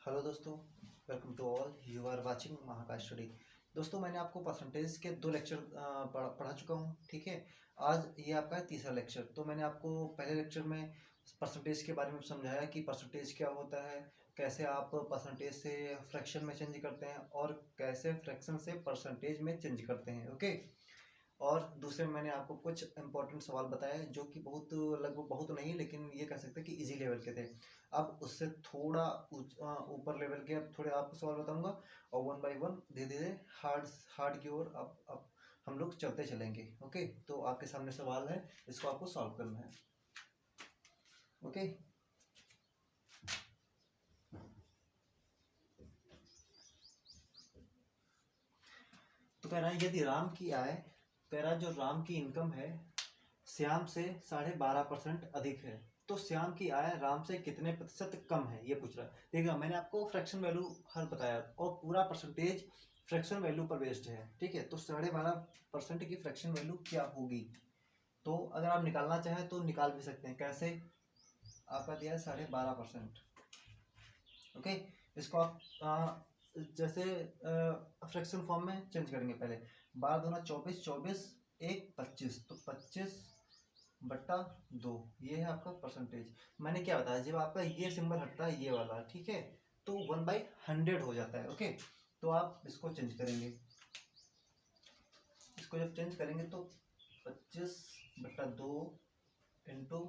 Hello दोस्तों, welcome to all. You are watching Mahakash study. दोस्तों, मैंने आपको परसेंटेज के 2 लेक्चर पढ़ा चुका हूँ। ठीक है, आज ये आपका है तीसरा लेक्चर। तो मैंने आपको पहले लेक्चर में परसेंटेज के बारे में समझाया कि परसेंटेज क्या होता है, कैसे आप परसेंटेज से फ्रैक्शन में चेंज करते हैं और कैसे फ्रैक्शन से परसेंटेज में चेंज करते हैं। ओके। और दूसरे में मैंने आपको कुछ इंपॉर्टेंट सवाल बताए जो कि बहुत, लगभग बहुत नहीं, लेकिन ये कह सकते हैं कि इजी लेवल के थे। अब उससे थोड़ा ऊपर लेवल के अब थोड़े आपको सवाल बताऊंगा और वन बाय वन धीरे धीरे हार्ड हार्ड की ओर अब हम लोग चलते चलेंगे। ओके, तो आपके सामने सवाल है, इसको आपको सॉल्व करना है। ओके, तो कह रहा है यदि राम की आय, कह रहा है जो राम की इनकम है श्याम से 12.5% अधिक है, तो श्याम की आय राम से कितने प्रतिशत कम है, ये पूछ रहा है। देखिए, मैंने आपको फ्रैक्शन वैल्यू हर बताया और पूरा परसेंटेज फ्रैक्शन वैल्यू पर बेस्ड है। ठीक है, तो 12.5% की फ्रैक्शन वैल्यू क्या होगी, तो अगर आप निकालना चाहें तो निकाल भी सकते हैं। कैसे? आपका दिया है 12.5%। ओके, इसको आप जैसे फ्रैक्शन फॉर्म में चेंज करेंगे। पहले 12 दूना 24, 24 एक 25, तो 25/2 ये है आपका परसेंटेज। मैंने क्या बताया, जब आपका ये सिंबल हटता है, ये वाला, ठीक है, तो 1/100 हो जाता है। ओके, तो आप इसको चेंज करेंगे। इसको जब चेंज करेंगे तो 25/2 इंटू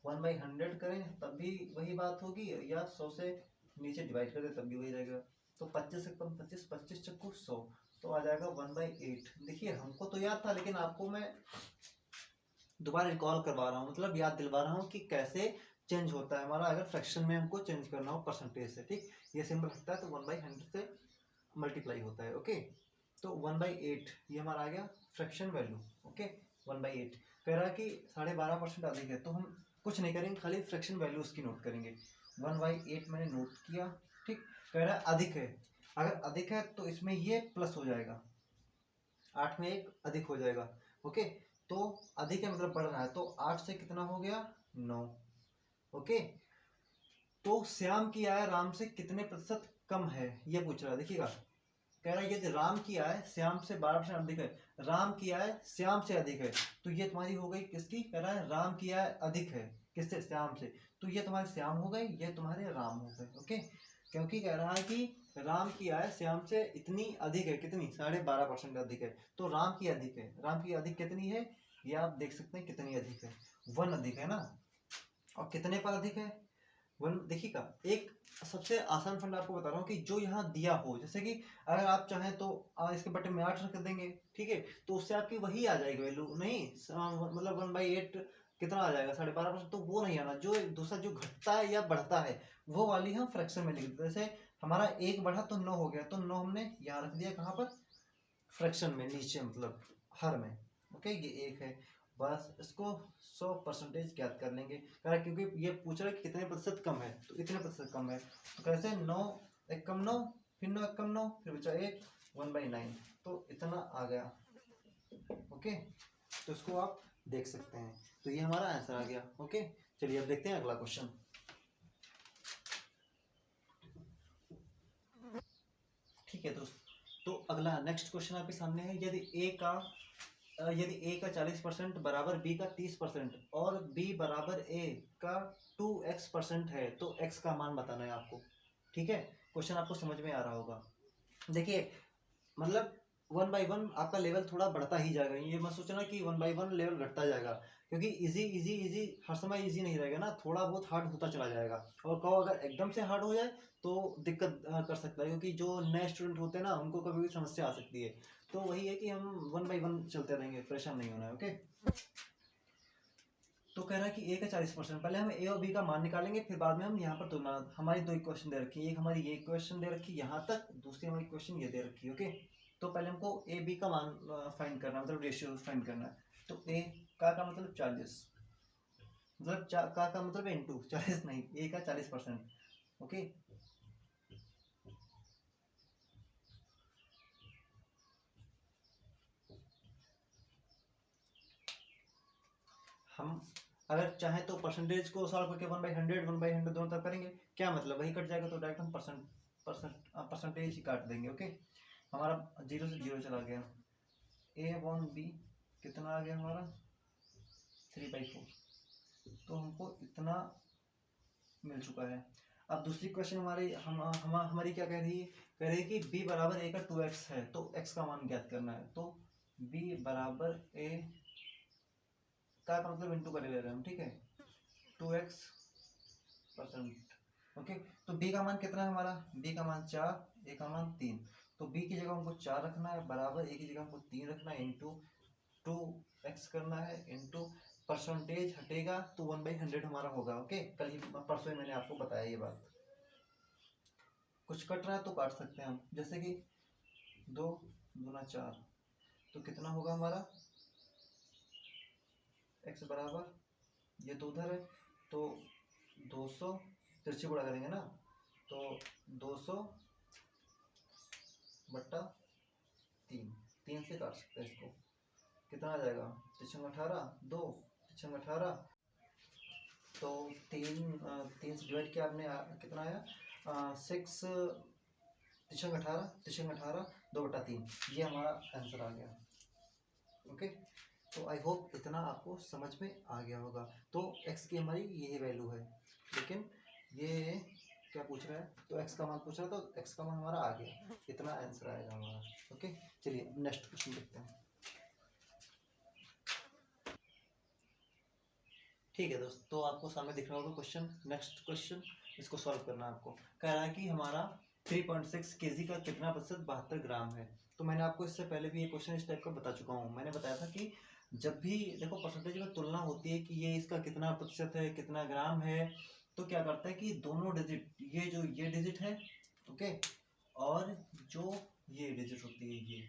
1/100 करें तब भी वही बात होगी, या 100 से नीचे डिवाइड कर दे तब भी वही रहेगा। तो 25 से 25, 25 चक्कू 100, तो आ जाएगा 1/8। देखिए, हमको तो याद था, लेकिन आपको मैं दोबारा रिकॉल करवा रहा हूँ, मतलब याद दिलवा रहा हूँ कि कैसे चेंज होता है हमारा अगर फ्रैक्शन में हमको चेंज करना हो परसेंटेज से। ठीक, ये सिंबल हटता है तो 1/100 से मल्टीप्लाई होता है। ओके, तो 1/8 ये हमारा आ गया फ्रैक्शन वैल्यू। ओके, 1/8 कह रहा है कि 12.5% अधिक है, तो हम कुछ नहीं करेंगे, खाली फ्रैक्शन वैल्यू उसकी नोट करेंगे। 1/8 मैंने नोट किया। ठीक, कह रहा है अधिक है, अगर अधिक है तो इसमें ये प्लस हो जाएगा, 8 में 1 अधिक हो जाएगा। ओके, तो अधिक है मतलब बढ़ रहा है, तो 8 से कितना हो गया, 9। ओके, तो श्याम की आय राम से कितने प्रतिशत कम है, ये पूछ रहा है। देखिएगा, कह रहा है यदि राम की आय श्याम से 12% अधिक है, राम की आय श्याम से अधिक है, तो ये तुम्हारी हो गई किसकी, कह रहा है राम की आय अधिक है किससे, श्याम से, तो ये तुम्हारे श्याम हो गए, ये तुम्हारे राम हो गए। ओके, क्योंकि कह रहा है कि राम की आय श्याम से इतनी अधिक है, कितनी, 12.5% अधिक है, तो राम की अधिक है। राम की अधिक कितनी है, ये आप देख सकते हैं कितनी अधिक है, 1 अधिक है ना। और कितने पर अधिक है, वन। देखिएगा, एक सबसे आसान फंड आपको बता रहा हूँ कि जो यहाँ दिया हो, जैसे कि अगर आप चाहें तो इसके बटन में 8 रख देंगे, ठीक है, तो उससे आपकी वही आ जाएगी वैल्यू, नहीं मतलब 1/8 कितना आ जाएगा, 12.5%, तो वो नहीं आना। जो दूसरा जो घटता है या बढ़ता है वो वाली हम फ्रैक्शन में लिख देते। जैसे हमारा 1 बढ़ा तो 9 हो गया, तो 9 हमने यहाँ रख दिया, कहाँ पर, फ्रैक्शन में नीचे, मतलब हर में। ओके, ये 1 है, बस इसको 100% ज्ञात कर लेंगे। क्योंकि ये पूछ रहा है कि कितने प्रतिशत कम है, तो इतने प्रतिशत कम है, तो कैसे, 9 एक कम 9, फिर 9 एक कम 9, फिर बचा 1, 1/9, तो इतना आ गया। ओके, तो इसको आप देख सकते हैं, तो ये हमारा आंसर आ गया। ओके, चलिए अब देखते हैं अगला क्वेश्चन। ठीक है दोस्त, तो अगला नेक्स्ट क्वेश्चन आपके सामने है। यदि ए का 40% बराबर बी का 30% और बी बराबर ए का 2x% है, तो x का मान बताना है आपको। ठीक है, क्वेश्चन आपको समझ में आ रहा होगा। देखिए, मतलब 1/1 आपका लेवल थोड़ा बढ़ता ही जाएगा, ये मत सोचना कि 1/1 लेवल घटता जाएगा, क्योंकि इजी इजी इजी हर समय इजी नहीं रहेगा ना, थोड़ा बहुत हार्ड होता चला जाएगा। और कहो अगर एकदम से हार्ड हो जाए तो दिक्कत कर सकता है, क्योंकि जो नए स्टूडेंट होते हैं ना, उनको कभी भी समस्या आ सकती है। तो वही है कि हम 1/1 चलते रहेंगे, परेशान नहीं होना है। ओके, तो कह रहा है कि ए का 40%, पहले हम ए और बी का मान निकालेंगे, फिर बाद में हम यहाँ पर तुलना। हमारी 2 इक्वेशन दे रखी है, एक हमारी ये इक्वेशन दे रखी है यहाँ तक, दूसरी हमारी इक्वेशन ये दे रखी है। ओके, तो पहले हमको ए बी का मान फाइंड करना, मतलब रेशियो फाइंड करना है। तो ए का मतलब 40, मतलब का मतलब इंटू 40 नहीं, ए का 40%। ओके, हम अगर चाहे तो परसेंटेज को सॉल्व करके 1/100 1/100 दोनों तरफ करेंगे, क्या मतलब वही कट जाएगा, तो डायरेक्ट हम परसेंटेज ही काट देंगे। ओके, हमारा 0 से 0 चला गया। a/b कितना आ गया हमारा 3/4, तो हमको इतना मिल चुका है। अब दूसरी क्वेश्चन हमारी क्या कह रही है, कह रही है कि b बराबर a का 2x है, तो x का मान ज्ञात करना है। तो b बराबर a का मतलब इंटू कर ले रहे हैं हम, ठीक है, 2x %। ओके, तो b का मान कितना है हमारा, b का मान 4, a का मान 3, तो b की जगह हमको 4 रखना है, बराबर a की जगह हमको 3 रखना है, इंटू 2x करना है, इंटू परसेंटेज हटेगा तो 1/100 हमारा होगा। ओके, कल ही परसों ही मैंने आपको बताया ये बात। कुछ कट रहा है तो काट सकते हैं हम, जैसे कि 2 दूना 4, तो कितना होगा हमारा x बराबर, ये तो उधर है, तो 200 तिरछी गुणा करेंगे ना, तो 200 बट्टा 3 से काट सकते हैं इसको, कितना आ जाएगा 18 2 18, तो 3 से डिवाइड किया आपने, कितना आया 6 18 2/3, ये हमारा आंसर आ गया। ओके, तो आई होप इतना आपको समझ में आ गया होगा। तो x की हमारी यही वैल्यू है, लेकिन ये क्या पूछ रहा है, तो x का मान पूछ रहा है, तो x का मान हमारा आ गया, इतना आंसर आएगा हमारा। ओके, चलिए नेक्स्ट क्वेश्चन देखते हैं। ठीक है दोस्त, तो आपको सामने दिख रहा होगा क्वेश्चन। नेक्स्ट क्वेश्चन, इसको सॉल्व करना है आपको। कह रहा है कि हमारा 3.6 kg का कितना प्रतिशत 72 ग्राम है। तो मैंने आपको इससे पहले भी ये क्वेश्चन इस टाइप का बता चुका हूँ। मैंने बताया था कि जब भी देखो परसेंटेज में तुलना होती है कि ये इसका कितना प्रतिशत है, कितना ग्राम है, तो क्या करता है कि दोनों डिजिट, ये डिजिट है, ओके, और जो ये डिजिट होती है, ये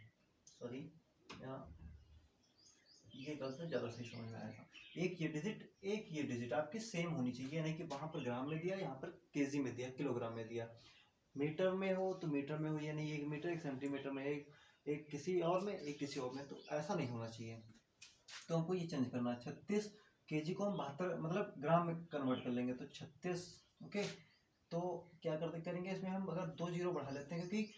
सॉरी यहाँ ये गलत है, ज़्यादा सही समझ में आएगा। एक ये डिजिट आपकी सेम होनी चाहिए, नहीं कि वहां पर ग्राम में दिया, यहाँ पर केजी में दिया, किलोग्राम में दिया। मीटर में हो तो मीटर में हो, यानी 1 मीटर 1 सेंटीमीटर में, एक किसी और में, एक किसी और में, तो ऐसा नहीं होना चाहिए। तो हमको ये चेंज करना है। 36 kg को हम 72 मतलब ग्राम में कन्वर्ट कर लेंगे, तो 36। ओके, तो क्या करेंगे इसमें हम, अगर 2 जीरो बढ़ा लेते हैं, क्योंकि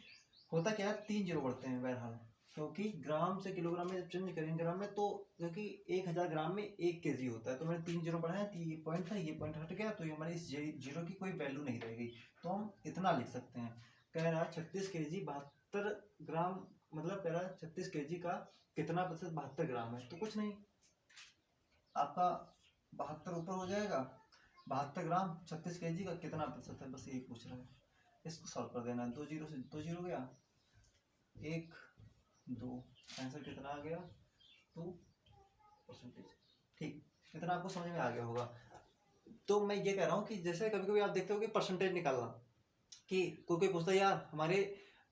होता क्या है 3 जीरो बढ़ते हैं बहरहाल, क्योंकि ग्राम से किलोग्राम में चेंज करेंगे ग्राम में, तो क्योंकि 1000 ग्राम में 1 kg होता है, तो मैंने 3 जीरो बढ़ाया, तो ये पॉइंट था, ये पॉइंट हट गया, तो ये हमारी इस जीरो की कोई वैल्यू नहीं रहेगी। तो हम इतना लिख सकते हैं, कह रहा 36 kg 72 ग्राम, मतलब कह रहा 36 kg का कितना प्रतिशत 72 ग्राम है, तो कुछ नहीं, आपका 72 ऊपर हो जाएगा, 72 ग्राम 36 kg का कितना प्रतिशत है, बस यही पूछ रहा है। इसको सॉल्व कर देना है, 2 जीरो से 2 जीरो गया, 1 2, आंसर कितना आ गया 2%। ठीक, इतना आपको समझ में आ गया होगा। तो मैं ये कह रहा हूँ कि जैसे कभी कभी आप देखते हो कि परसेंटेज निकालना, कि कोई पूछता है यार हमारे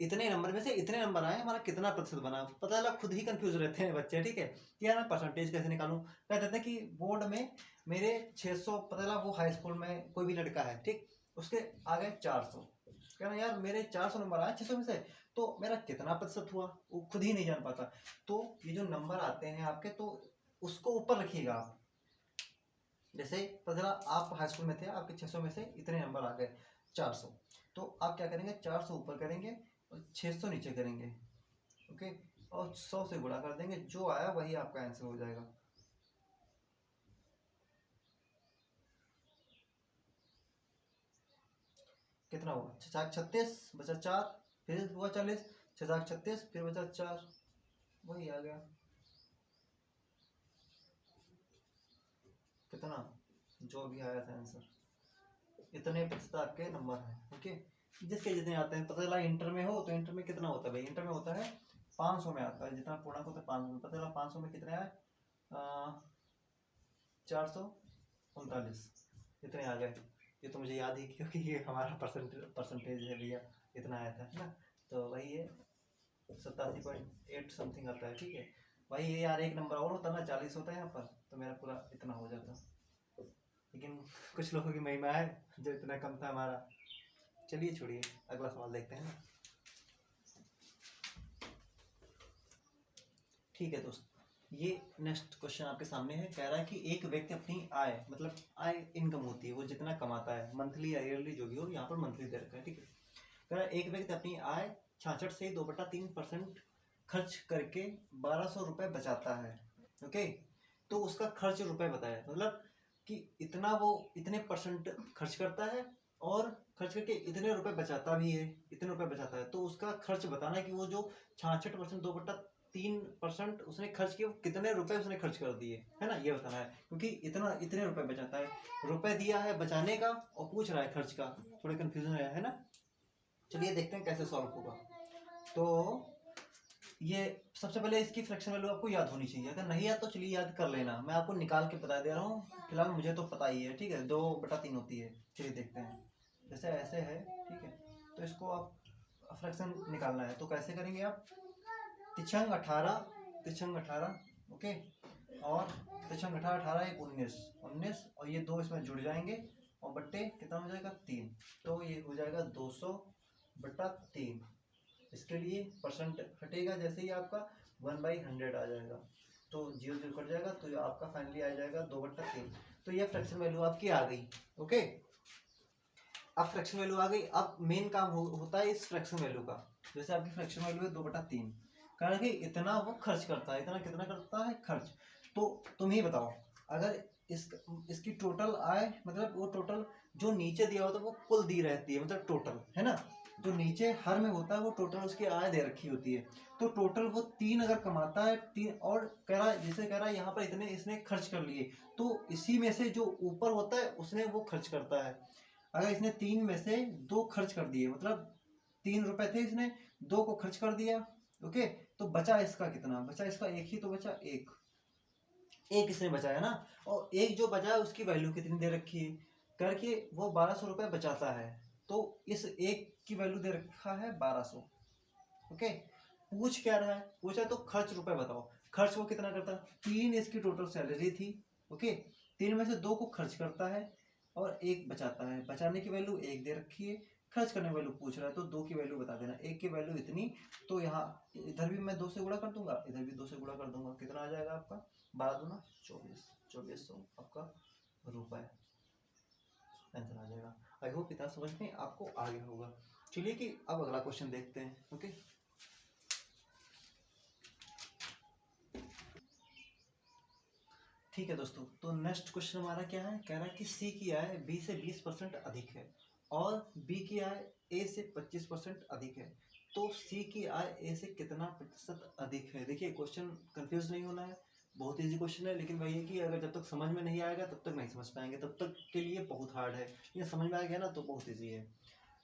इतने नंबर में से इतने नंबर आए, हमारा कितना प्रतिशत बना, पता चला खुद ही कंफ्यूज रहते हैं बच्चे। ठीक है, कि यार मैं परसेंटेज कैसे निकालूं, कह देते हैं कि बोर्ड में मेरे 600, पता चला वो हाई स्कूल में कोई भी लड़का है, ठीक, उसके आ गए 400, कहना यार मेरे 400 नंबर आए 600 में से, तो मेरा कितना प्रतिशत हुआ, वो खुद ही नहीं जान पाता। तो ये जो नंबर आते हैं आपके, तो उसको ऊपर रखिएगा आप। जैसे पता चला आप हाई स्कूल में थे, आपके 600 में से इतने नंबर आ गए 400, तो आप क्या करेंगे 400 ऊपर करेंगे और 600 नीचे करेंगे। ओके, और 100 से गुणा कर देंगे, जो आया वही आपका आंसर हो जाएगा। कितना हुआ 36 बचा 4, फिर हुआ 40, 36 फिर बचा 4, वही आ गया कितना, जो भी आया था आंसर, इतने प्रतिशत आपके नंबर हैं। ओके, जिसके जितने आते हैं, पता चला इंटर में हो तो इंटर में कितना होता है भाई, इंटर में होता है 500 में आता है, जितना पूर्णांक होता है 500 में, पता चला 500 में कितने आए 439, इतने आ गए। ये तो मुझे याद ही, क्योंकि ये हमारा परसेंटेज है भैया, इतना आया था ना, तो वही है 87.8 समथिंग आता है। ठीक है, वही ये यार, एक नंबर और होता ना 40 होता है यहाँ पर, तो मेरा पूरा इतना हो जाता, लेकिन कुछ लोगों की महिमा है जो इतना कम था हमारा। चलिए छोड़िए, अगला सवाल देखते हैं। ठीक है दोस्त, ये नेक्स्ट क्वेश्चन आपके सामने है। कह रहा है कि एक व्यक्ति अपनी आय, मतलब आय इनकम होती है, वो जितना कमाता है, मंथली या ईयरली जो भी हो, यहाँ पर मंथली दे रखा है, ठीक है। कह रहा है एक व्यक्ति अपनी आय 66 से 2/3% खर्च करके 1200 रुपये बचाता है। ओके, तो उसका खर्च रुपए बताया, मतलब कि इतना वो इतने परसेंट खर्च करता है और खर्च करके इतने रुपए बचाता भी है, इतने रुपए बचाता है, तो उसका खर्च बताना है कि वो जो 66%, 2/3% उसने खर्च किया, वो कितने रुपए उसने खर्च कर दिए, है ना, ये बताना है। क्योंकि इतने रुपए बचाता है, रुपए दिया है बचाने का और पूछ रहा है खर्च का, थोड़ा कंफ्यूजन है ना। चलिए देखते हैं कैसे सॉल्व होगा। तो ये सबसे पहले इसकी फ्रैक्शन वैल्यू आपको याद होनी चाहिए, अगर नहीं याद तो चलिए याद कर लेना, मैं आपको निकाल के बता दे रहा हूँ, फिलहाल मुझे तो पता ही है, ठीक है। 2/3 होती है, चलिए देखते हैं। जैसे ऐसे है, ठीक है, तो इसको आप फ्रैक्शन निकालना है, तो कैसे करेंगे आप, तिछंग 18, ओके, और तिछंग 18, 1 19 और ये 2 इसमें जुड़ जाएंगे और बट्टे कितना हो जाएगा 3, तो ये हो जाएगा 200/3। इसके लिए परसेंट हटेगा, जैसे ही आपका 1/100 आ जाएगा, तो 0 कट जाएगा, तो आपका फाइनली आ जाएगा 2/3। तो ये फ्रैक्शन वैल्यू आपकी आ गई। ओके, अब फ्रैक्शन वैल्यू आ गई, अब मेन काम होता है इस फ्रैक्शन वैल्यू का। जैसे आपकी फ्रैक्शन वैल्यू है 2/3, कारण कि इतना वो खर्च करता है, इतना कितना करता है खर्च, तो तुम ही बताओ, अगर इसकी टोटल आय, मतलब वो टोटल जो नीचे दिया होता है वो कुल दी रहती है, मतलब टोटल, है ना, जो नीचे हर में होता है वो टोटल उसकी आय दे रखी होती है, तो टोटल वो 3 अगर कमाता है, 3, और कह रहा है, जैसे कह रहा है यहाँ पर इतने इसने खर्च कर लिए, तो इसी में से जो ऊपर होता है उसने वो खर्च करता है। अगर इसने 3 में से 2 खर्च कर दिए, मतलब 3 रुपए थे, इसने 2 को खर्च कर दिया, ओके, तो बचा इसका कितना, बचा इसका एक ही, तो बचा एक इसने बचाया ना, और एक जो बचा है उसकी वैल्यू कितनी दे रखी है, करके वो 1200 रुपए बचाता है, तो इस एक की वैल्यू दे रखा है 1200। ओके, पूछ क्या रहा है, पूछा तो खर्च रुपए बताओ, खर्च वो कितना करता है, 3 इसकी टोटल सैलरी थी, ओके, 3 में से 2 को खर्च करता है और 1 बचाता है, बचाने की वैल्यू 1 दे रखी है, खर्च करने की वैल्यू पूछ रहा है, तो 2 की वैल्यू बता देना, 1 की वैल्यू इतनी, तो यहाँ इधर भी मैं 2 से गुणा कर दूंगा, इधर भी 2 से गुणा कर दूंगा, कितना आ जाएगा आपका 12×2 = 2400 आपका रुपए, आंसर आ जाएगा। आई होप इतना समझ में आपको आ गया होगा। चलिए कि अब अगला क्वेश्चन देखते हैं। ओके, ठीक है दोस्तों, तो नेक्स्ट क्वेश्चन हमारा क्या है, कह रहा है कि सी की आय बी से 20% अधिक है और बी की आय ए से 25% अधिक है, तो सी की आय ए से कितना प्रतिशत अधिक है। देखिए क्वेश्चन कंफ्यूज नहीं होना है, बहुत इजी क्वेश्चन है, लेकिन वही है कि अगर जब तक समझ में नहीं आएगा तब तक नहीं समझ पाएंगे, तब तक के लिए बहुत हार्ड है, ये समझ में आ गया ना तो बहुत ईजी है।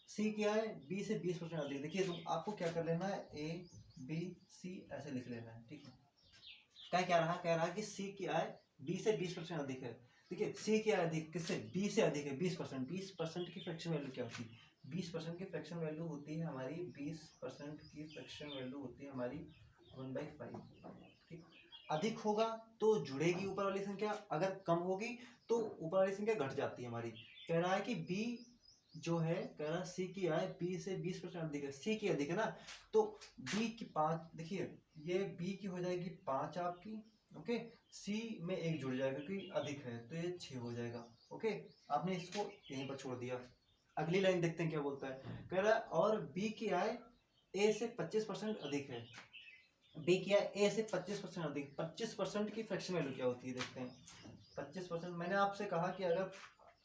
सी क्या है, बी से 20% अधिक, देखिए तुम आपको क्या कर लेना है, ए बी सी ऐसे लिख लेना है, ठीक है। क्या रहा, कह रहा है कि सी की आय बी से 20% अधिक है। देखिए सी की आय अधिक किससे, बी से अधिक है 20%। 20% की फ्रैक्शन वैल्यू क्या होती है, 20% की फ्रैक्शन वैल्यू होती है हमारी, 20% की फ्रैक्शन वैल्यू होती है हमारी 1/5, ठीक। अधिक होगा तो जुड़ेगी ऊपर वाली संख्या, अगर कम होगी तो ऊपर वाली संख्या घट जाती है हमारी। कह रहा है कि बी जो है, कह रहा है सी की आय बी से 20% अधिक है, सी की अधिक है ना, तो बी की 5, देखिए ये बी की हो जाएगी 5 आपकी, ओके, सी में 1 जुड़ जाएगा क्योंकि अधिक है, तो ये 6 हो जाएगा। ओके, आपने इसको यहीं पर छोड़ दिया। अगली लाइन देखते हैं क्या बोलता है, कह रहा है और बी की आय ए से 25% अधिक है, बी की आय ए से 25% अधिक, 25% की फ्रैक्शन वैल्यू क्या होती है देखते हैं। 25%, मैंने आपसे कहा कि अगर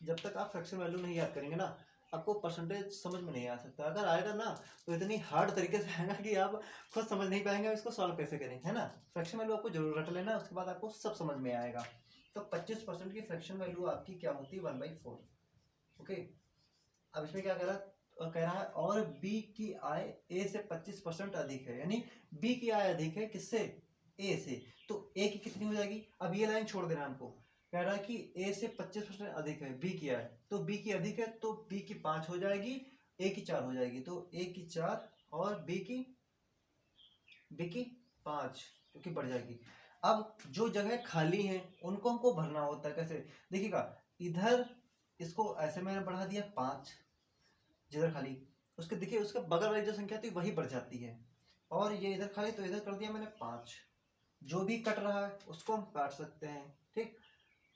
जब तक आप फ्रैक्शन वैल्यू नहीं याद करेंगे ना, आपको परसेंटेज समझ में नहीं आ सकता, अगर आएगा ना तो इतनी हार्ड तरीके से आएगा कि आप खुद समझ नहीं पाएंगे इसको सॉल्व कैसे करें, है ना। फ्रैक्शन वैल्यू आपको जरूर रट लेना, उसके बाद आपको सब समझ में आएगा। तो 25% की फ्रैक्शन वैल्यू आपकी क्या होती है, 1/4। ओके, अब इसमें क्या कह रहा है और बी की आय ए से 25% अधिक है, यानी बी की आय अधिक है किससे, ए से, तो ए की कितनी हो जाएगी, अब ये लाइन छोड़ देना हमको। कह रहा है कि ए से 25% अधिक है बी की आय, तो बी की अधिक है तो बी की 5 हो जाएगी, ए की 4 हो जाएगी, तो ए की 4 और बी की 5, क्योंकि बढ़ जाएगी। अब जो जगह खाली है उनको हमको भरना होता है, कैसे देखिएगा, इधर इसको ऐसे मैंने बढ़ा दिया 5, जिधर खाली, उसके देखिए उसके बगल वाली जो संख्या थी वही बढ़ जाती है, और ये इधर खाली तो इधर कर दिया मैंने 5, जो भी कट रहा है उसको हम काट सकते हैं। ठीक,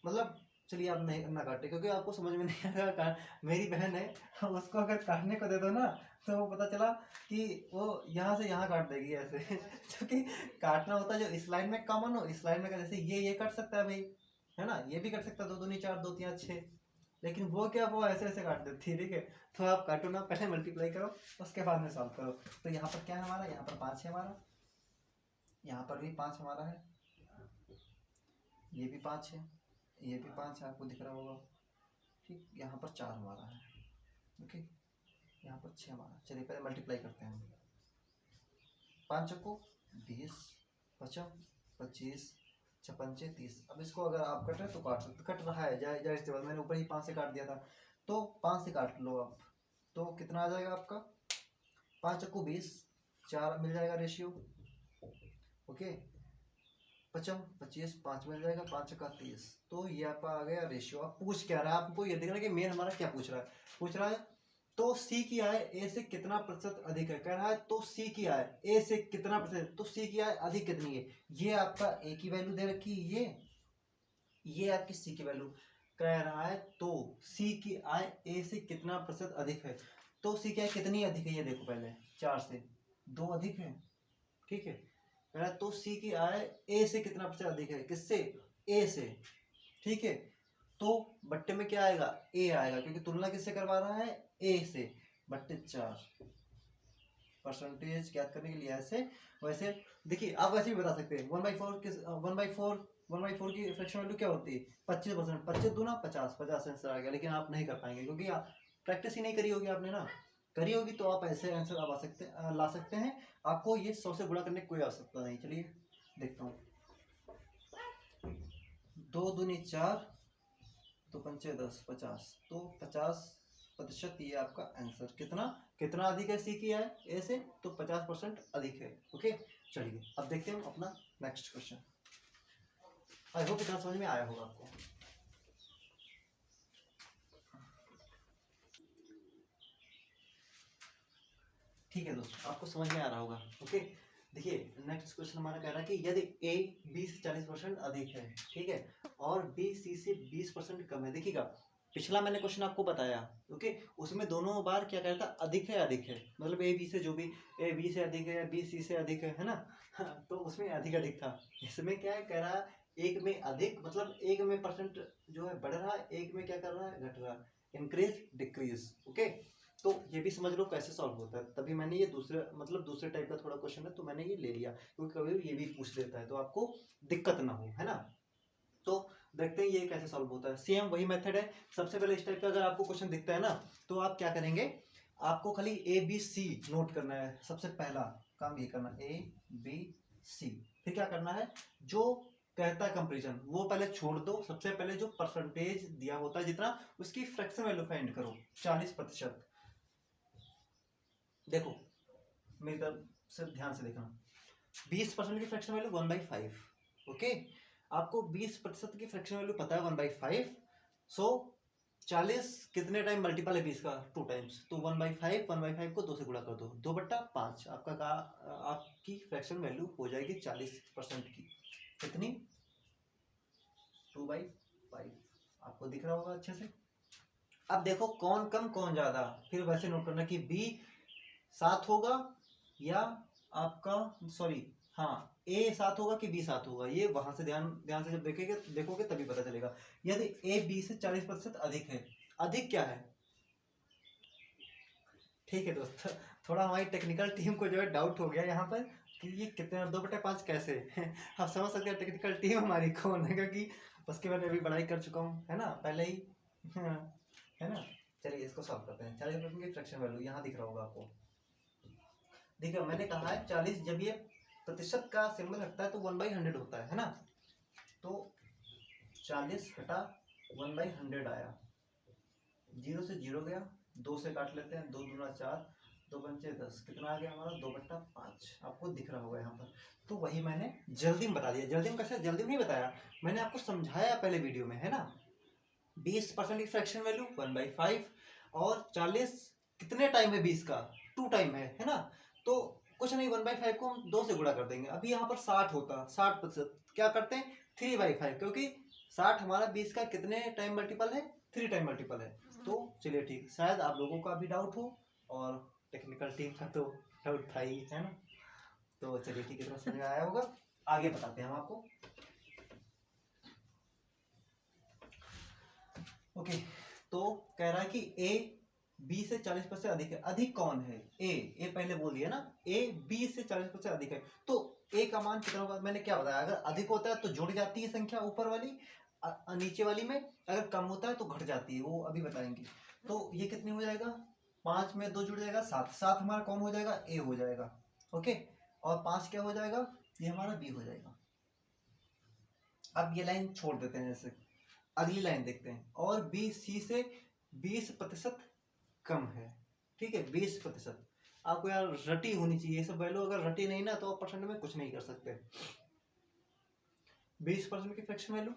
मतलब चलिए आप नहीं ना काटे क्योंकि आपको समझ में नहीं आएगा। मेरी बहन है उसको अगर काटने को दे दो ना तो वो पता चला कि वो यहाँ से यहाँ काट देगी ऐसे क्योंकि काटना होता है जो इस लाइन में कॉमन हो, इस लाइन में जैसे ये कट सकता है भाई, है ना, ये भी कट सकता है, 2 दूनी 4 2 3 6, लेकिन वो क्या वो ऐसे ऐसे काट देती है। ठीक है, तो आप काटो ना, पहले मल्टीप्लाई करो उसके बाद में सॉल्व करो। तो यहाँ पर क्या है हमारा, यहाँ पर 5 है हमारा, यहाँ पर भी 5 हमारा है, ये भी 5 है, ये भी 5 है, आपको दिख रहा होगा। ठीक, यहाँ पर 4 हमारा है, ओके, यहाँ पर 6 हमारा। चलिए पहले मल्टीप्लाई करते हैं। 5 चक्को 20, 55, 25, 56, 30। अब इसको अगर आप कट रहे तो काट सकते, कट रहा है जाहिर सी बात, मैंने ऊपर ही 5 से काट दिया था, तो 5 से काट लो आप, तो कितना आ जाएगा आपका, 5 चक्को 20, 4 मिल जाएगा रेशियो, ओके, 55, 25, 5 मिल जाएगा, 5 चक्का 30। तो ये आपका आ गया रेशियो। अब पूछ क्या रहा है आपको, ये देखना कि मेन हमारा क्या पूछ रहा है, पूछ रहा है तो सी की आय ए से कितना प्रतिशत अधिक है, कह रहा है तो सी की आय ए से कितना प्रतिशत, तो सी की आय अधिक कितनी है, ये आपका ए की वैल्यू दे रखी है, ये आपकी सी की वैल्यू, कह रहा है तो सी की आय ए से कितना प्रतिशत अधिक है। तो सी की आय कितनी अधिक है, ये देखो पहले 4 से 2 अधिक है, ठीक है, कह रहा है तो सी की आय ए से कितना प्रतिशत अधिक है, किससे, ए से, ठीक है, तो बट्टे में क्या आएगा, ए आएगा, क्योंकि तुलना किससे करवा रहा है, ए से, बट्टे 4, परसेंटेज ज्ञात करने के लिए ऐसे वैसे। देखिए आप वैसे भी बता सकते हैं 1/4 किस 1/4 की फ्रैक्शन वैल्यू क्या होती है, 25%, 25 दूना 50, 50 आंसर आ गया, लेकिन आप नहीं कर पाएंगे क्योंकि आप प्रैक्टिस ही नहीं करी होगी आपने ना, करी होगी तो आप ऐसे आंसर ला सकते हैं। आपको ये 100 से गुणा करने की कोई आवश्यकता नहीं। चलिए देखता हूँ, 2 दूनी 4, तो 5 10, 50, तो 50% ये आपका आंसर, कितना कितना अधिक है सी की है ए से, तो 50% अधिक है, ओके। चलिए अब देखते हैं हम अपना नेक्स्ट क्वेश्चन। आई होप इतना समझ में आया होगा आपको। ठीक है दोस्तों, आपको समझ में आ रहा होगा, ओके। देखिए नेक्स्ट क्वेश्चन हमारा कह रहा है कि यदि ए बी से 40% अधिक है, ठीक है, और बी सी से 20% कम है। देखिएगा पिछला मैंने क्वेश्चन आपको बताया, ओके, उसमें दोनों बार क्या कहता है, अधिक है, मतलब ए बी से जो भी ए बी से अधिक है, बी सी से अधिक है ना, हाँ, तो उसमें अधिक था। इसमें क्या है, कह रहा है एक में अधिक, मतलब एक में परसेंट जो है बढ़ रहा है, एक में क्या कर रहा है, घट रहा है, इंक्रीज डिक्रीज, ओके। तो ये भी समझ लो कैसे सॉल्व होता है, तभी मैंने ये दूसरे टाइप का थोड़ा क्वेश्चन है तो मैंने ये ले लिया, क्योंकि कभी भी ये भी पूछ लेता है तो आपको दिक्कत ना हो, है ना। तो देखते हैं ये कैसे सॉल्व होता है। सेम वही मेथड है। सबसे पहले इस टाइप का अगर आपको क्वेश्चन दिखता है ना, तो आप क्या करेंगे, आपको खाली ए बी सी नोट करना है, सबसे पहला काम ये करना, ए बी सी, फिर क्या करना है, जो कहता है कंपेरिजन वो पहले छोड़ दो, सबसे पहले जो परसेंटेज दिया होता है जितना, उसकी फ्रैक्शन वैल्यू फाइंड करो, 40%। देखो मेरी तरफ से ध्यान से देखना, 20% की फ्रैक्शन वैल्यू 1/5, ओके। आपको 20% की फ्रैक्शन वैल्यू पता है 1/5, सो 40 कितने टाइम मल्टीपल है 20 का, 2 टाइम्स, तो 1/5 को 2 से गुणा कर दो, 2/5 आपकी फ्रैक्शन वैल्यू हो जाएगी 40% की, कितनी, 2/5, आपको दिख रहा होगा अच्छे से। अब देखो कौन कम कौन ज्यादा, फिर वैसे नोट करना कि बी 7 होगा या आपका, सॉरी, हाँ, ए 7 होगा कि बी 7 होगा, ये वहां से ध्यान ध्यान से जब देखोगे तभी पता चलेगा। यदि ए बी से 40% अधिक है, अधिक क्या है, ठीक है दोस्तों, थोड़ा हमारी टेक्निकल टीम को जो है डाउट हो गया यहाँ पर कि ये कितने 2/5 कैसे आप समझ सकते हैं टेक्निकल टीम हमारी कौन है, क्योंकि उसके बारे में अभी पढ़ाई कर चुका हूँ, है ना, पहले ही, है ना। चलिए इसको सॉल्व करते हैं। 40% की फ्रैक्शन वैल्यू यहाँ दिख रहा होगा आपको, देखिए मैंने कहा है 40, जब ये प्रतिशत का सिंबल लगता है तो 1/100 होता है ना, तो 40 घटा 1/100 आया, 0 से 0 गया, 2 से काट लेते हैं, 2 दूना 4, 2 पंचे 10, कितना आ गया हमारा, 2/5, आपको दिख रहा होगा यहाँ पर। तो वही मैंने जल्दी में बता दिया, जल्दी में कैसे, जल्दी में नहीं बताया, मैंने आपको समझाया पहले वीडियो में, है ना। 20% की फ्रैक्शन वैल्यू 1/5, और 40 कितने टाइम है 20 का, 2 टाइम है ना, तो कुछ नहीं, 1/5 को हम 2 से गुणा कर देंगे। अभी यहाँ पर 60 होता, 60%, क्या करते हैं 3/5, क्योंकि 60 हमारा 20 का कितने टाइम मल्टीपल है, 3 टाइम मल्टीपल है। तो चलिए ठीक, शायद आप लोगों का भी डाउट हो और टेक्निकल टीम का तो डाउट था ही, है ना। तो चलिए ठीक है, समझ में आया होगा। आगे बताते हैं हम आपको। ओके, तो कह रहा है कि ए बी से 40% अधिक है। अधिक कौन है, ए पहले बोल दिया ना, ए बी से 40% अधिक है। तो ए का मान कितना होगा, मैंने क्या बताया, अगर अधिक होता है तो जुड़ जाती है संख्या ऊपर वाली, नीचे वाली में अगर कम होता है तो घट जाती है, वो अभी बताएंगे। तो ये कितनी हो जाएगा, 5 में 2 जुड़ जाएगा 7, 7 हमारा कौन हो जाएगा, ए हो जाएगा। ओके, और 5 क्या हो जाएगा, ये हमारा बी हो जाएगा। अब ये लाइन छोड़ देते हैं, ऐसे अगली लाइन देखते हैं। और बी सी से 20% कम है, ठीक है, 20%। आपको यार रटी होनी चाहिए, ये सब वैल्यू अगर रटी नहीं ना तो आप परसेंट में कुछ नहीं कर सकते। 20% की फ्रैक्शन वैल्यू,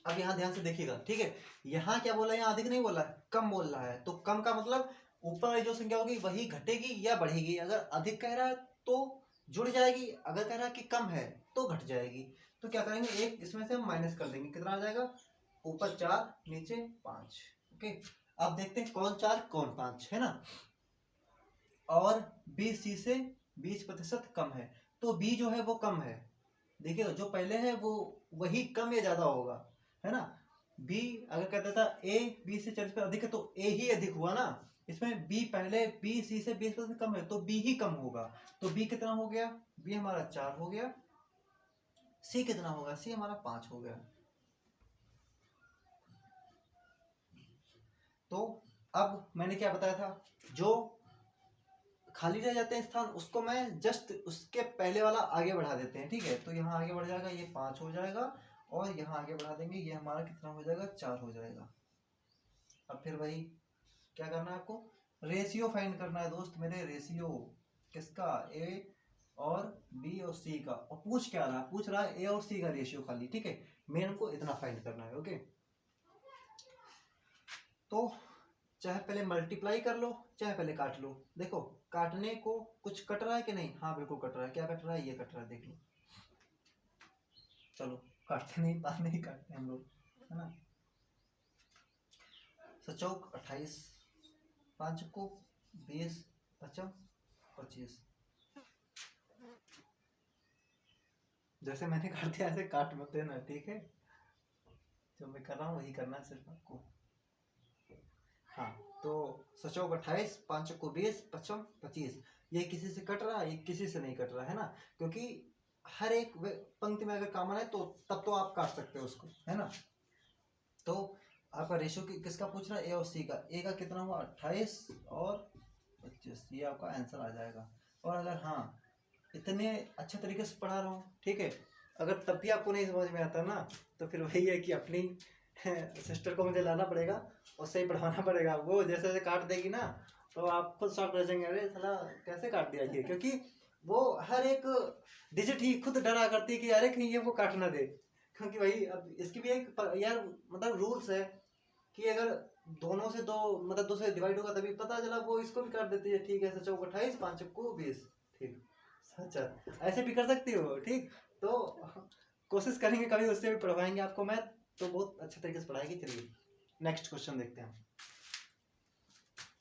अब यहाँ ध्यान से देखिएगा, ठीक है। यहाँ क्या बोला है, यहाँ अधिक नहीं बोला है, कम बोल रहा है। तो कम का मतलब ऊपर वाली जो संख्या होगी वही घटेगी या बढ़ेगी। अगर अधिक कह रहा है तो जुड़ जाएगी, अगर कह रहा है कि कम है तो घट जाएगी। तो क्या करेंगे, एक इसमें से हम माइनस कर देंगे, कितना आ जाएगा, ऊपर 4 नीचे 5। ओके, अब देखते हैं कौन 4 कौन 5, है ना। और बी सी से 20% कम है, तो बी जो है वो कम है। देखिए जो पहले है वो वही कम या ज्यादा होगा, है ना। बी अगर कहता था ए बी से 40% अधिक है तो ए ही अधिक हुआ ना। इसमें बी पहले बी सी से 20% कम है तो बी ही कम होगा। तो बी कितना हो गया, बी हमारा 4 हो गया। सी कितना होगा, सी हमारा 5 हो गया। तो अब मैंने क्या बताया था, जो खाली रह जाते हैं स्थान उसको मैं जस्ट उसके पहले वाला आगे बढ़ा देते हैं, ठीक है। तो यहाँ आगे बढ़ जाएगा, ये 5 हो जाएगा, और यहाँ आगे बढ़ा देंगे, ये हमारा कितना हो जाएगा, 4 हो जाएगा। अब फिर वही क्या करना है आपको, रेशियो फाइंड करना है दोस्त मेरे। रेशियो किसका, ए और बी और सी का। और पूछ क्या रहा है, पूछ रहा है ए और सी का रेशियो खाली, ठीक है। मेन को इतना फाइंड करना है। ओके, तो चाहे पहले मल्टीप्लाई कर लो चाहे पहले काट लो। देखो काटने को कुछ कट रहा है कि नहीं, हाँ बिल्कुल कट रहा है। क्या कट रहा है, ये कट रहा है, देख लो। चलो काटते नहीं, बाद नहीं काटते हम लोग, है ना। सचौक 28, 5 को 20, 55, 25। जैसे मैंने काट दिया ऐसे काट मत देना, ठीक है। जो मैं कर रहा हूँ वही करना है सिर्फ आपको। हाँ, तो सचौक 28, 5 को 20, 55, 25। ये किसी से कट रहा है, ये किसी से नहीं कट रहा है ना, क्योंकि हर एक पंक्ति में अगर कॉमन है तो तब तो आप काट सकते हो उसको, है ना। तो आपका रेशियो किसका पूछ रहा है, ए और सी का। ए का कितना हुआ 28 और 25, ये आपका आंसर आ जाएगा। और अगर हाँ इतने अच्छे तरीके से पढ़ा रहा हूँ, ठीक है, अगर तब भी आपको नहीं समझ में आता ना, तो फिर वही है कि अपनी सिस्टर को मुझे लाना पड़ेगा और सही पढ़ाना पड़ेगा। वो जैसे जैसे काट देगी ना तो आप खुद शॉक रह जाएंगे, अरे साला कैसे काट दिया ये, क्योंकि वो हर एक डिजिट ही खुद डरा करती है कि अरे कहीं ये वो काट ना दे। क्योंकि भाई अब इसकी भी एक यार मतलब रूल्स है कि अगर दोनों से दो मतलब 2 से डिवाइड होगा तभी पता चला, वो इसको भी काट देती है, ठीक है। सचौक 28, 5 को 20, ठीक। अच्छा, ऐसे भी कर सकती हो, ठीक। तो कोशिश करेंगे कभी उससे भी पढ़वाएंगे आपको मैथ, तो बहुत अच्छे तरीके से पढ़ाएगी। चलिए नेक्स्ट क्वेश्चन देखते हैं।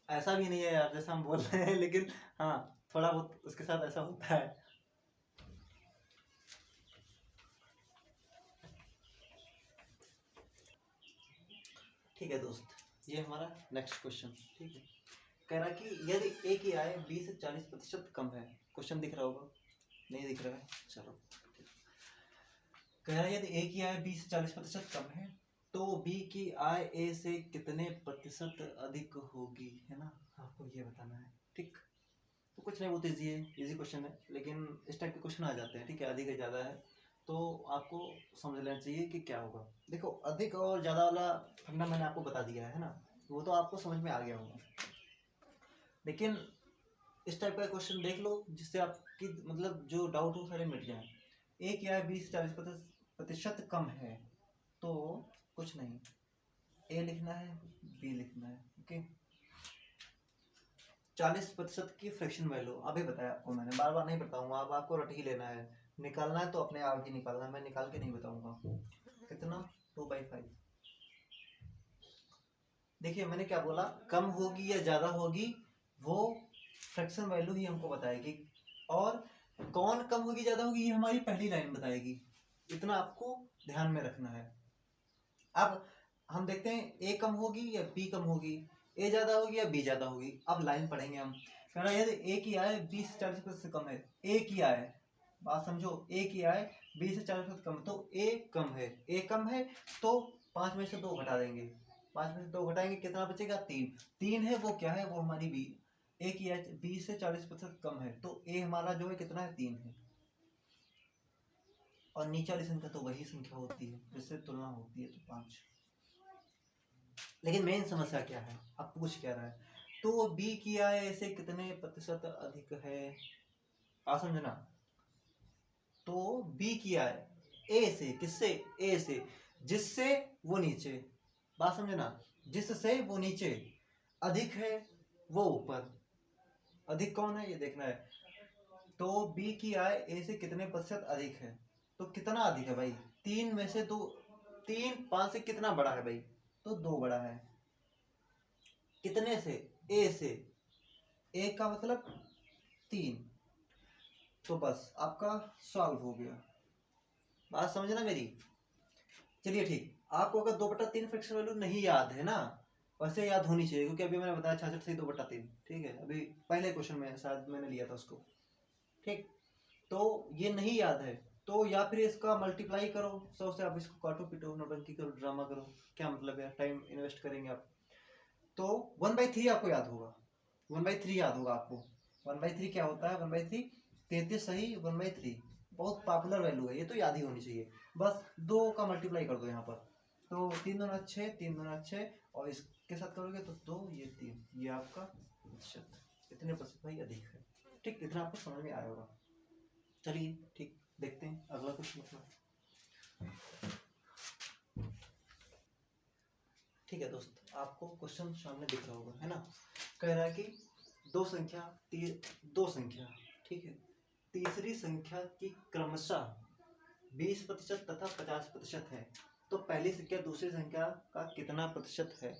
ऐसा भी नहीं है यार जैसा हम बोल रहे हैं, लेकिन हाँ थोड़ा बहुत उसके साथ ऐसा होता है। ठीक है दोस्त, ये हमारा नेक्स्ट क्वेश्चन, ठीक है। कह रहा कि यदि ए की आय 20 से 40% कम है। क्वेश्चन दिख रहा होगा, नहीं दिख रहा है, चलो। कह रहा है यदि ए की आय 20 से 40% कम है तो बी की आय ए से कितने प्रतिशत अधिक होगी, है ना। आपको ये बताना है, ठीक। तो कुछ नहीं, बहुत ईजी है, इजी क्वेश्चन है, लेकिन इस टाइप के क्वेश्चन आ जाते हैं, ठीक है। अधिक है ज़्यादा है तो आपको समझ लेना चाहिए कि क्या होगा। देखो अधिक और ज़्यादा वाला फंडा मैंने आपको बता दिया है ना, वो तो आपको समझ में आ गया होगा। लेकिन इस टाइप का क्वेश्चन देख लो जिससे आपकी मतलब जो डाउट हो सारे मिट जाए। एक या 20-40% कम है तो कुछ नहीं, ए लिखना है, बी लिखना है। ओके, 40% की फ्रैक्शन वैल्यू अभी बताया आपको मैंने, बार बार नहीं बताऊंगा, अब आपको रट ही लेना है, निकालना है तो अपने आप ही निकालना है, मैं निकाल के नहीं बताऊंगा। कितना, 2/5। देखिए मैंने क्या बोला, कम होगी या ज्यादा होगी वो फ्रैक्शन वैल्यू ही हमको बताएगी, और कौन कम होगी ज्यादा होगी ये हमारी पहली लाइन बताएगी, इतना आपको ध्यान में रखना है। अब हम देखते हैं ए कम होगी या बी कम होगी, ए ज्यादा होगी या बी ज्यादा होगी। अब लाइन पढ़ेंगे हम, कह रहा है यदि ए की आय 20 से 40% से कम है, ए की आय, बात समझो, ए की आय 20 से 40% कम, तो ए कम है, ए कम है तो 5 में से 2 घटा देंगे, 5 में से 2 घटाएंगे कितना बचेगा, 3। 3 है वो क्या है, वो हमारी बी, ए की आय 20 से 40% कम है, तो ए हमारा जो है कितना है, 3 है। और नीचे वाली संख्या तो वही संख्या होती है जिससे तुलना होती है, तो 5। लेकिन मेन समस्या क्या है, अब पूछ क्या रहा है, तो बी की आय से कितने प्रतिशत अधिक है, आ समझना। तो बी की आय ए से, किससे, ए से, जिससे वो नीचे, बात समझना, जिससे वो नीचे, अधिक है वो ऊपर, अधिक कौन है ये देखना है। तो बी की आय ए से कितने प्रतिशत अधिक है, तो कितना अधिक है भाई, 3 में से 2, 3 5 से कितना बड़ा है भाई, तो 2 बड़ा है, कितने से, ए से, ए का मतलब 3, तो बस आपका सॉल्व हो गया, बात समझना मेरी। चलिए ठीक, आपको अगर 2/3 फ्रैक्शन वैल्यू नहीं याद है ना, वैसे याद होनी चाहिए क्योंकि अभी मैंने बताया 66 से 2/3, ठीक है, अभी पहले क्वेश्चन में शायद मैंने लिया था उसको, ठीक। तो ये नहीं याद है तो या फिर इसका मल्टीप्लाई करो 100 से, आप इसको काटो पीटो, नौटंकी करो, ड्रामा करो, क्या मतलब है, टाइम इन्वेस्ट करेंगे आप। तो 1/3 आपको याद होगा, 1/3 याद होगा आपको। 1/3 क्या होता है, 1/3 33 सही, 1/3 बहुत पॉपुलर वैल्यू है, ये तो याद ही होनी चाहिए। बस 2 का मल्टीप्लाई कर दो यहाँ पर, तो 3 दूना 6, 3 दूना 6, और इसके साथ करोगे तो 2, ये 3, ये आपका प्रतिशत, इतने प्रतिशत भाई अधिक है, ठीक। इतना आपको समझ में आया होगा। चलिए ठीक, देखते हैं अगला क्वेश्चन अपना। ठीक है दोस्त, आपको क्वेश्चन सामने दिख रहा होगा, है ना। कह रहा है कि दो संख्या, ठीक है, तीसरी संख्या की क्रमशः 20% तथा 50% है, तो पहली संख्या दूसरी संख्या का कितना प्रतिशत है।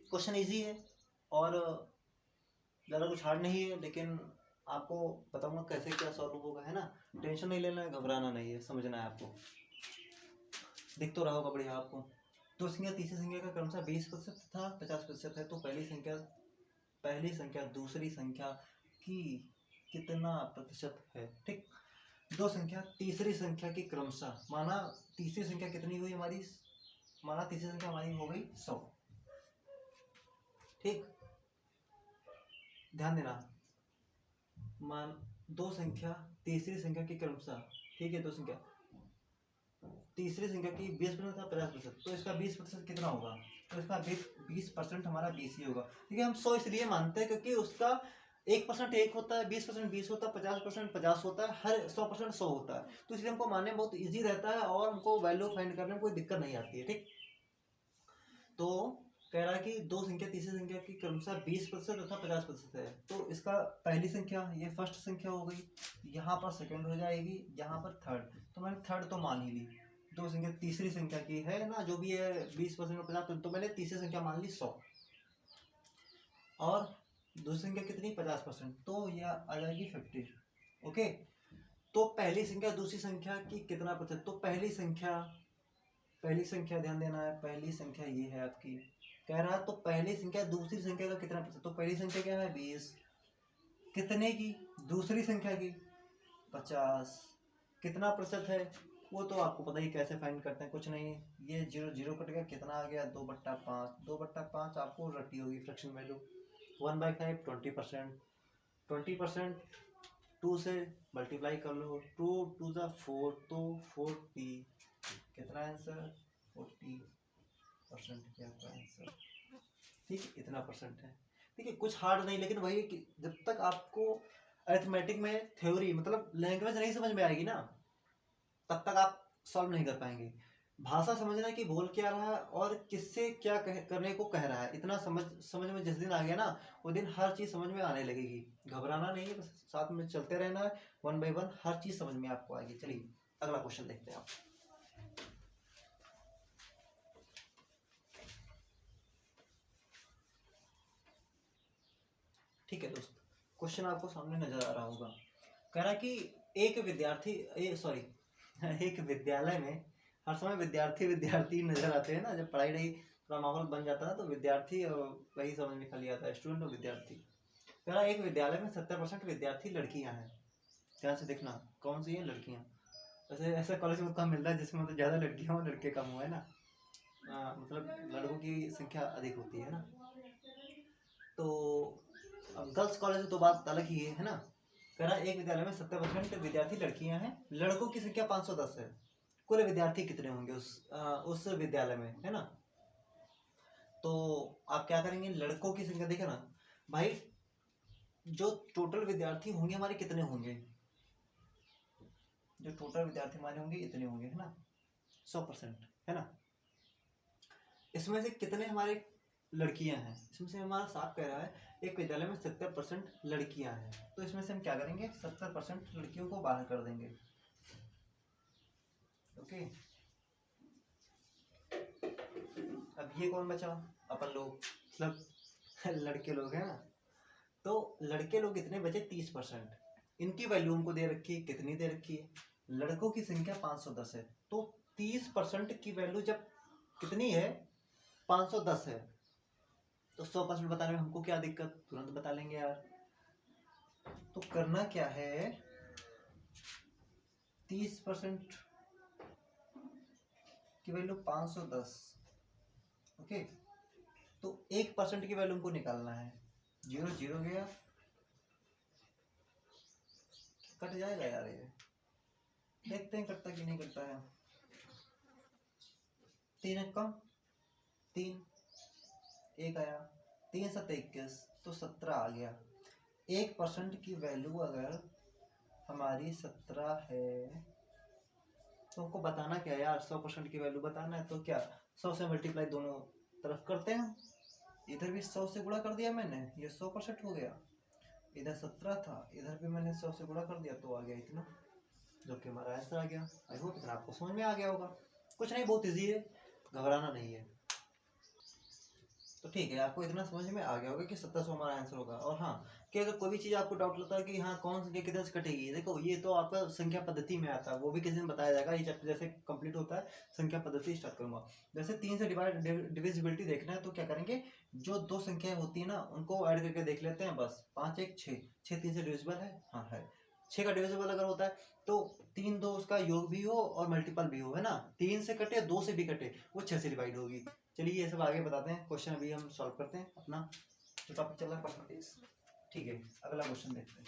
क्वेश्चन इजी है और ज़्यादा कुछ हार्ड नहीं है, लेकिन आपको बताऊंगा कैसे क्या सॉल्व होगा, है ना। टेंशन नहीं लेना है, घबराना नहीं है, समझना है आपको, दिख तो रहा होगा बढ़िया आपको। दो संख्या तीसरी संख्या का क्रमशः 20% तथा 50% है, तो पहली संख्या दूसरी संख्या की कितना प्रतिशत है, ठीक। दो संख्या तीसरी संख्या की क्रमशः, माना तीसरी संख्या कितनी हुई हमारी, माना तीसरी संख्या हमारी हो गई 100, ठीक, ध्यान देना। मान दो संख्या तीसरी संख्या की क्रमशः, ठीक है, दो संख्या तीसरी संख्या की 20% था 50%, तो इसका 20% कितना होगा, तो इसका 20% हमारा 20 ही होगा। ठीक है, हम 100 इसलिए मानते हैं क्योंकि उसका 1% 1 होता है, 20% 20 होता है, 50% 50 होता है, हर 100% 100 होता है, तो इसलिए हमको मानने में बहुत ईजी रहता है और हमको वैल्यू फाइंड करने में कोई दिक्कत नहीं आती है, ठीक। तो कह रहा है कि दो संख्या तीसरी संख्या की क्रमशः 20% तथा 50% है, तो इसका पहली संख्या ये फर्स्ट संख्या हो गई, यहाँ पर सेकंड हो जाएगी, यहाँ पर थर्ड, तो मैंने थर्ड तो मान ही ली। दो संख्या तीसरी संख्या की है ना, जो भी है 20% और 50%, तो मैंने तीसरी संख्या मान ली 100, और दूसरी संख्या कितनी 50%, तो यह आ जाएगी 50। ओके, तो पहली संख्या दूसरी संख्या की कितना प्रतिशत, तो पहली संख्या ध्यान देना है, पहली संख्या ये है आपकी, कह रहा तो पहली संख्या दूसरी संख्या का कितना प्रतिशत, तो पहली संख्या क्या है 20, कितने की, दूसरी संख्या की 50, कितना प्रतिशत है वो तो आपको पता ही कैसे फाइंड करते हैं, कुछ नहीं, ये 0 0 कट गया, कितना आ गया 2/5, 2/5 आपको रटी होगी फ्रैक्शन वैल्यू, 1/5 20%, 20% 2 से मल्टीप्लाई कर लो, 2 2 ज़ा 4, तो 40, कितना आंसर 40% क्या आपका आंसर, ठीक है, इतना परसेंट है। ठीक है, कुछ हार्ड नहीं, लेकिन वही कि जब तक आपको अरिथमेटिक में थ्योरी मतलब लैंग्वेज नहीं समझ में आएगी ना, तब तक आप सॉल्व नहीं कर पाएंगे। भाषा समझना कि बोल क्या रहा है और किससे क्या करने को कह रहा है, इतना समझ में जिस दिन आ गया ना, वो दिन हर चीज समझ में आने लगेगी। घबराना नहीं है, बस साथ में चलते रहना है, वन बाय वन हर चीज समझ में आपको आएगी। चलिए अगला क्वेश्चन देखते हैं आप। ठीक है दोस्त, क्वेश्चन आपको सामने नजर आ रहा होगा। कह रहा है कि एक विद्यार्थी एक विद्यालय में हर समय विद्यार्थी नजर आते हैं ना, जब पढ़ाई रही थोड़ा माहौल बन जाता है तो विद्यार्थी और वही समझ में खाली आता है, स्टूडेंट और विद्यार्थी। कह रहा है एक विद्यालय में 70% विद्यार्थी लड़कियां हैं। ध्यान से देखना कौन सी है लड़कियां। वैसे ऐसा कॉलेज में कम मिलता है जिसमें मतलब ज्यादा लड़कियां हो लड़के कम हो, है ना। मतलब लड़कों की संख्या अधिक होती है ना। तो अब गर्ल्स कॉलेज में तो बात अलग ही है ना। कह रहा है एक विद्यालय में 70% विद्यार्थी लड़कियां हैं, लड़कों की संख्या 510 है। कुल विद्यार्थी कितने होंगे उस विद्यालय में, है ना। तो आप क्या करेंगे, लड़कों की संख्या देखे ना भाई, जो टोटल विद्यार्थी होंगे हमारे कितने होंगे, जो टोटल विद्यार्थी हमारे होंगे इतने होंगे, है ना, 100%, है ना। इसमें से कितने हमारे लड़कियां हैं, इसमें से हमारा साफ कह रहा है एक विद्यालय में 70% लड़कियां हैं, तो इसमें से हम क्या करेंगे, 70% लड़कियों को बाहर कर देंगे। ओके, अब ये कौन बचा, अपन लोग, मतलब लड़के लोग हैं ना। तो लड़के लोग इतने बचे 30%, इनकी वैल्यू हमको दे रखी है, कितनी दे रखी है, लड़कों की संख्या 510 है, तो 30% की वैल्यू जब कितनी है 510 है, तो 100% बताने में हमको क्या दिक्कत, तुरंत बता लेंगे यार। तो करना क्या है, 30% की वैल्यू 510, ओके। तो 1% की वैल्यू हमको निकालना है, 0 0 गया, कट जाएगा यार ये, देखते हैं कटता कि नहीं कटता है। 3 एक कम 3, 1 आया, 3 7 21, तो 17 आ गया। 1% की वैल्यू अगर हमारी 17 है तो हमको बताना क्या है यार, 100% की वैल्यू बताना है, तो क्या 100 से मल्टीप्लाई दोनों तरफ करते हैं। इधर भी 100 से गुणा कर दिया मैंने, ये 100% हो गया, इधर 17 था, इधर भी मैंने 100 से गुणा कर दिया, तो आ गया इतना, जो कि हमारा आंसर आ गया। आई होप इतना आपको समझ में आ गया होगा, कुछ नहीं, बहुत ईजी है, घबराना नहीं है। तो ठीक है, आपको इतना समझ में आ गया होगा कि 1700 हमारा आंसर होगा। और हाँ, कि अगर कोई भी चीज़ आपको डाउट लगता है कि हाँ कौन संख्या कितने से कटेगी, देखो ये तो आपका संख्या पद्धति में आता है, वो भी किसी दिन बताया जाएगा, ये चैप्टर जैसे कंप्लीट होता है संख्या पद्धति स्टार्ट करूंगा। जैसे 3 से डिविजिबिलिटी देखना है तो क्या करेंगे, जो दो संख्याएं होती है ना उनको ऐड करके देख लेते हैं बस, 5 1 6, 6 3 से डिविजिबल है, हाँ है। 6 का डिविजिबल अगर होता है तो 3 2 उसका योग भी हो और मल्टीपल भी हो, है ना, 3 से कटे 2 से भी कटे, वो 6 से डिवाइड होगी। चलिए ये सब आगे बताते हैं, क्वेश्चन अभी हम सॉल्व करते हैं अपना जो टॉपिक चल रहा है परसेंटेज। ठीक है, अगला क्वेश्चन देखते हैं।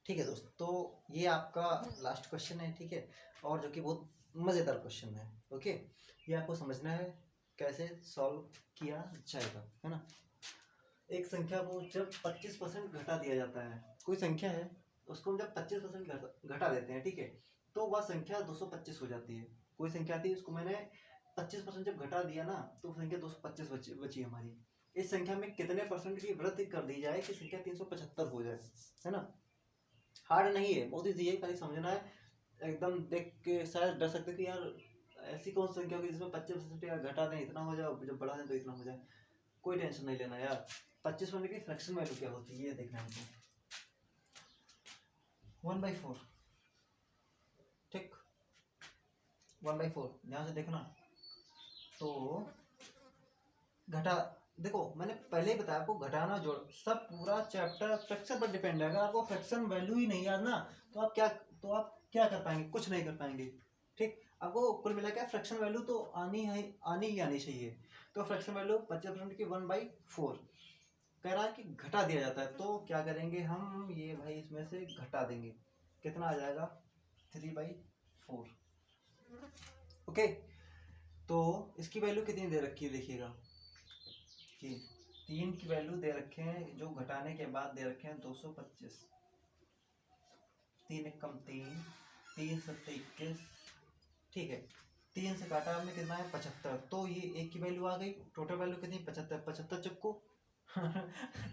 ठीक है दोस्त, तो ये आपका लास्ट क्वेश्चन है, ठीक है, और जो कि बहुत मज़ेदार क्वेश्चन है। ओके, ये आपको समझना है कैसे सॉल्व किया जाएगा, है ना। एक संख्या को जब 25% घटा दिया जाता है, कोई संख्या है उसको हम जब 25% घटा देते हैं, ठीक है, तो वह संख्या 225 हो जाती है। कोई संख्या थी उसको मैंने 25% जब घटा दिया ना, तो संख्या 225 बची हमारी। इस संख्या में कितने परसेंट की वृद्धि कर दी जाए कि संख्या 375 हो जाए, है ना। हार्ड नहीं है, बहुत ईजी है, खाली समझना है। एकदम देख के शायद डर सकते कि यार ऐसी कौन सी संख्या होगी जिसमें 25% घटा दें इतना हो जाए, जब बढ़ा दें तो इतना हो जाए। कोई टेंशन नहीं लेना यार, 25% की फ्रैक्शन वैल्यू क्या होती है ये देखना है हमको। 1/4, ठीक, 1/4 ध्यान से देखना। तो घटा, देखो मैंने पहले ही बताया आपको, घटाना जोड़ सब पूरा चैप्टर फ्रैक्शन पर डिपेंड है। अगर आपको फ्रैक्शन वैल्यू ही नहीं याद ना, तो आप क्या कर पाएंगे, कुछ नहीं कर पाएंगे। ठीक, आपको कुल मिला के फ्रैक्शन वैल्यू तो आनी ही आनी चाहिए। तो फ्रैक्शन वैल्यू 25% की 1/4 कह रहा है कि घटा दिया जाता है, तो क्या करेंगे हम, ये भाई इसमें से घटा देंगे, कितना आ जाएगा 3/4। ओके, तो इसकी वैल्यू कितनी दे रखी है देखिएगा कि 3 की वैल्यू दे रखे हैं, जो घटाने के बाद दे रखे हैं 225। 3 एक कम 3, 3 7 21, ठीक है, 3 से काटा आपने, कितना है 75, तो ये एक की वैल्यू आ गई, टोटल वैल्यू कितनी 75, 75 चक्कू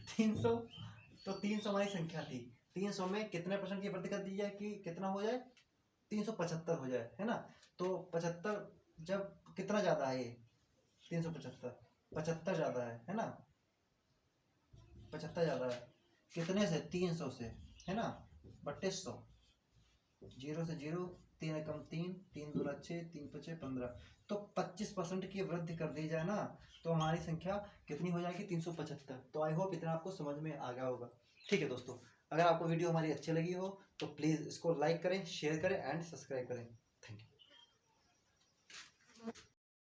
300। तो 300 हमारी संख्या थी, 300 में कितने परसेंट की वृद्धि कर दी जाए कि कितना हो जाए, 375 हो जाए, है ना। तो 75 जब कितना ज्यादा है ये 375, 75 ज्यादा है ना, 75 ज्यादा है कितने से, 300 से, है ना, बट्टे 100, 0 से 0, 3 एकम 3, 3 दूना 6, 3 पचे 15, तो 25% की वृद्धि कर दी जाए ना, तो हमारी संख्या कितनी हो जाएगी 375। तो आई होप इतना आपको समझ में आ गया होगा। ठीक है दोस्तों, अगर आपको वीडियो हमारी अच्छी लगी हो तो प्लीज़ इसको लाइक करें, शेयर करें एंड सब्सक्राइब करें।